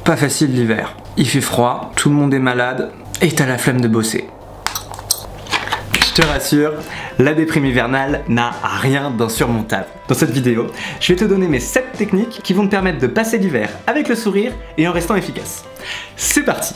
Pas facile l'hiver. Il fait froid, tout le monde est malade et t'as la flemme de bosser. Je te rassure, la déprime hivernale n'a rien d'insurmontable. Dans cette vidéo, je vais te donner mes 7 techniques qui vont te permettre de passer l'hiver avec le sourire et en restant efficace. C'est parti!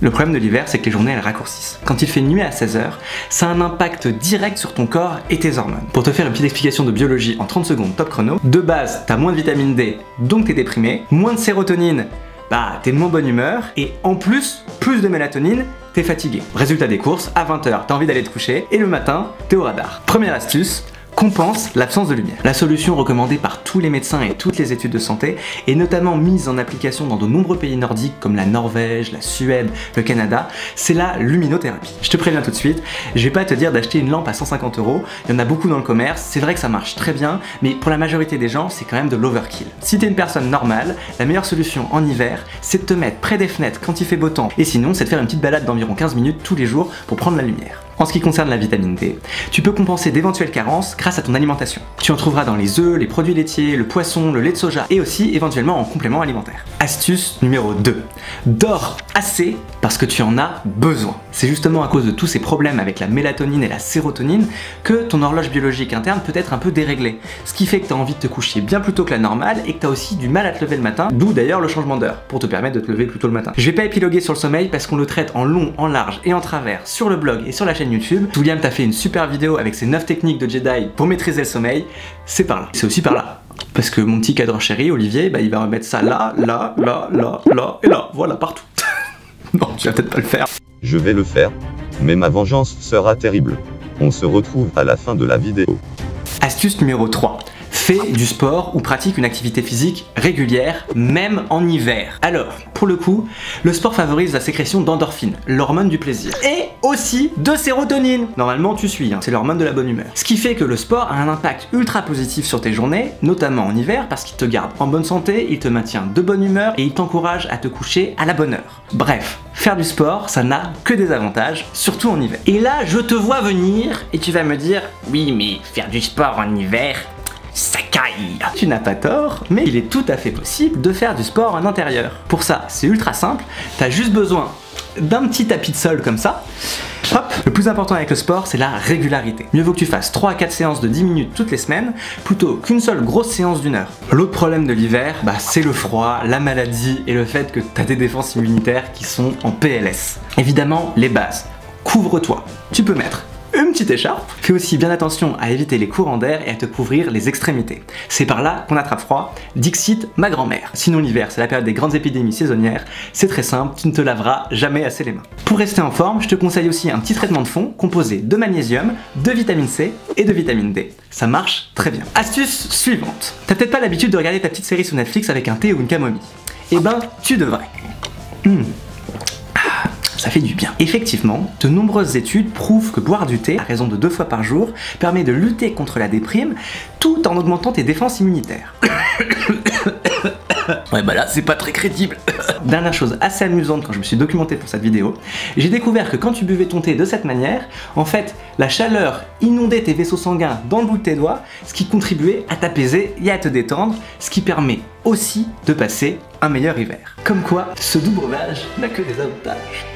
Le problème de l'hiver, c'est que les journées elles raccourcissent. Quand il fait nuit à 16 h, ça a un impact direct sur ton corps et tes hormones. Pour te faire une petite explication de biologie en 30 secondes top chrono, de base, t'as moins de vitamine D, donc t'es déprimé, moins de sérotonine, bah t'es de moins bonne humeur, et en plus de mélatonine, t'es fatigué. Résultat des courses, à 20 h, t'as envie d'aller te coucher, et le matin, t'es au radar. Première astuce, compense l'absence de lumière. La solution recommandée par tous les médecins et toutes les études de santé est notamment mise en application dans de nombreux pays nordiques comme la Norvège, la Suède, le Canada, c'est la luminothérapie. Je te préviens tout de suite, je vais pas te dire d'acheter une lampe à 150 €, il y en a beaucoup dans le commerce, c'est vrai que ça marche très bien, mais pour la majorité des gens, c'est quand même de l'overkill. Si t'es une personne normale, la meilleure solution en hiver, c'est de te mettre près des fenêtres quand il fait beau temps, et sinon c'est de faire une petite balade d'environ 15 minutes tous les jours pour prendre la lumière. En ce qui concerne la vitamine D, tu peux compenser d'éventuelles carences grâce à ton alimentation. Tu en trouveras dans les œufs, les produits laitiers, le poisson, le lait de soja et aussi éventuellement en complément alimentaire. Astuce numéro 2. Dors assez parce que tu en as besoin. C'est justement à cause de tous ces problèmes avec la mélatonine et la sérotonine que ton horloge biologique interne peut être un peu déréglée. Ce qui fait que tu as envie de te coucher bien plus tôt que la normale et que tu as aussi du mal à te lever le matin, d'où d'ailleurs le changement d'heure, pour te permettre de te lever plus tôt le matin. Je vais pas épiloguer sur le sommeil parce qu'on le traite en long, en large et en travers sur le blog et sur la chaîne YouTube. William t'a fait une super vidéo avec ses 9 techniques de Jedi pour maîtriser le sommeil, c'est par là. C'est aussi par là. Parce que mon petit cadre chéri, Olivier, bah, il va remettre ça là, là, là, là, là et là, voilà, partout. Non, tu vas peut-être pas le faire. Je vais le faire, mais ma vengeance sera terrible. On se retrouve à la fin de la vidéo. Astuce numéro 3. Fais du sport ou pratique une activité physique régulière, même en hiver. Alors, pour le coup, le sport favorise la sécrétion d'endorphine, l'hormone du plaisir, et aussi de sérotonine. Normalement, tu suis, hein, c'est l'hormone de la bonne humeur. Ce qui fait que le sport a un impact ultra positif sur tes journées, notamment en hiver, parce qu'il te garde en bonne santé, il te maintient de bonne humeur et il t'encourage à te coucher à la bonne heure. Bref, faire du sport, ça n'a que des avantages, surtout en hiver. Et là, je te vois venir et tu vas me dire, oui, mais faire du sport en hiver, ça caille. Tu n'as pas tort, mais il est tout à fait possible de faire du sport en intérieur. Pour ça, c'est ultra simple, t'as juste besoin d'un petit tapis de sol comme ça. Hop. Le plus important avec le sport, c'est la régularité. Mieux vaut que tu fasses 3 à 4 séances de 10 minutes toutes les semaines, plutôt qu'une seule grosse séance d'1 heure. L'autre problème de l'hiver, bah, c'est le froid, la maladie et le fait que t'as des défenses immunitaires qui sont en PLS. Évidemment, les bases. Couvre-toi. Tu peux mettre une petite écharpe. Fais aussi bien attention à éviter les courants d'air et à te couvrir les extrémités. C'est par là qu'on attrape froid, dixit ma grand-mère. Sinon l'hiver, c'est la période des grandes épidémies saisonnières, c'est très simple, tu ne te laveras jamais assez les mains. Pour rester en forme, je te conseille aussi un petit traitement de fond composé de magnésium, de vitamine C et de vitamine D. Ça marche très bien. Astuce suivante. T'as peut-être pas l'habitude de regarder ta petite série sur Netflix avec un thé ou une camomille. Eh ben, tu devrais. Ça fait du bien. Effectivement, de nombreuses études prouvent que boire du thé, à raison de 2 fois par jour, permet de lutter contre la déprime tout en augmentant tes défenses immunitaires. Ouais bah là c'est pas très crédible. Dernière chose assez amusante quand je me suis documenté pour cette vidéo, j'ai découvert que quand tu buvais ton thé de cette manière, en fait la chaleur inondait tes vaisseaux sanguins dans le bout de tes doigts, ce qui contribuait à t'apaiser et à te détendre, ce qui permet aussi de passer un meilleur hiver. Comme quoi, ce doux breuvage n'a que des avantages.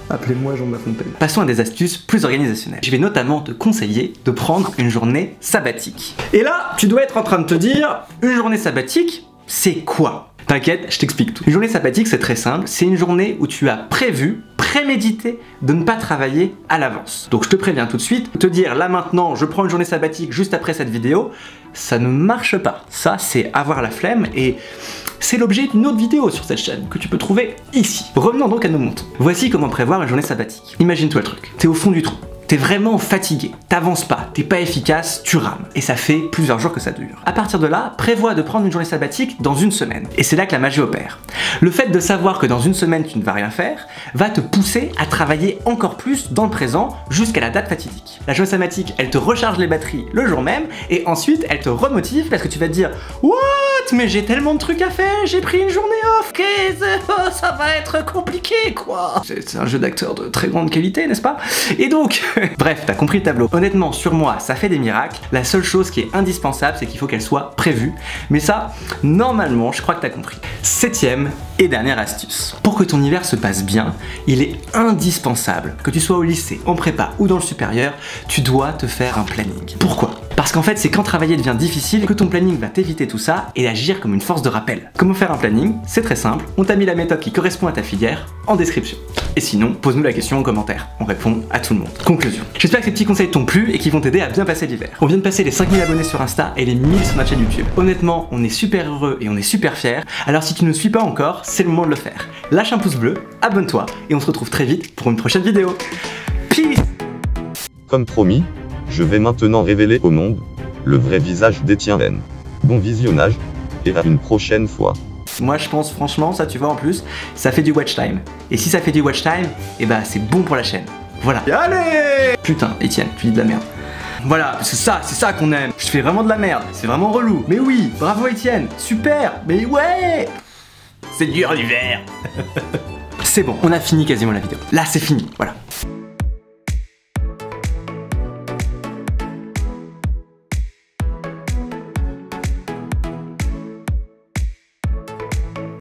Appelez-moi Jean de La Fontaine. Passons à des astuces plus organisationnelles. Je vais notamment te conseiller de prendre une journée sabbatique. Et là, tu dois être en train de te dire, une journée sabbatique, c'est quoi? T'inquiète, je t'explique tout. Une journée sabbatique, c'est très simple. C'est une journée où tu as prémédité de ne pas travailler à l'avance. Donc je te préviens tout de suite, te dire là maintenant, je prends une journée sabbatique juste après cette vidéo, ça ne marche pas. Ça, c'est avoir la flemme et c'est l'objet d'une autre vidéo sur cette chaîne que tu peux trouver ici. Revenons donc à nos moutons. Voici comment prévoir une journée sabbatique. Imagine-toi le truc. T'es au fond du trou. T'es vraiment fatigué, t'avances pas, t'es pas efficace, tu rames. Et ça fait plusieurs jours que ça dure. À partir de là, prévois de prendre une journée sabbatique dans une semaine. Et c'est là que la magie opère. Le fait de savoir que dans une semaine tu ne vas rien faire, va te pousser à travailler encore plus dans le présent jusqu'à la date fatidique. La journée sabbatique, elle te recharge les batteries le jour même, et ensuite elle te remotive parce que tu vas te dire « What? Mais j'ai tellement de trucs à faire, j'ai pris une journée off, ça va être compliqué quoi !» C'est un jeu d'acteur de très grande qualité, n'est-ce pas? Et donc, bref, t'as compris le tableau. Honnêtement, sur moi, ça fait des miracles. La seule chose qui est indispensable, c'est qu'il faut qu'elle soit prévue. Mais ça, normalement, je crois que t'as compris. 7e et dernière astuce. Pour que ton hiver se passe bien, il est indispensable, que tu sois au lycée, en prépa ou dans le supérieur, tu dois te faire un planning. Pourquoi? Parce qu'en fait, c'est quand travailler devient difficile que ton planning va t'éviter tout ça et agir comme une force de rappel. Comment faire un planning? C'est très simple, on t'a mis la méthode qui correspond à ta filière en description. Et sinon, pose-nous la question en commentaire, on répond à tout le monde. Conclusion. J'espère que ces petits conseils t'ont plu et qu'ils vont t'aider à bien passer l'hiver. On vient de passer les 5000 abonnés sur Insta et les 1000 sur notre chaîne YouTube. Honnêtement, on est super heureux et on est super fiers, alors si tu ne nous suis pas encore, c'est le moment de le faire. Lâche un pouce bleu, abonne-toi et on se retrouve très vite pour une prochaine vidéo. Peace! Comme promis, je vais maintenant révéler au monde le vrai visage d'Etienne. Bon visionnage, et à une prochaine fois. Moi je pense franchement, ça tu vois en plus, ça fait du watch time. Et si ça fait du watch time, et bah c'est bon pour la chaîne. Voilà. Allez! Putain, Etienne, tu dis de la merde. Voilà, c'est ça qu'on aime. Je fais vraiment de la merde, c'est vraiment relou. Mais oui, bravo Etienne, super, mais ouais! C'est dur l'hiver. C'est bon, on a fini quasiment la vidéo. Là c'est fini, voilà.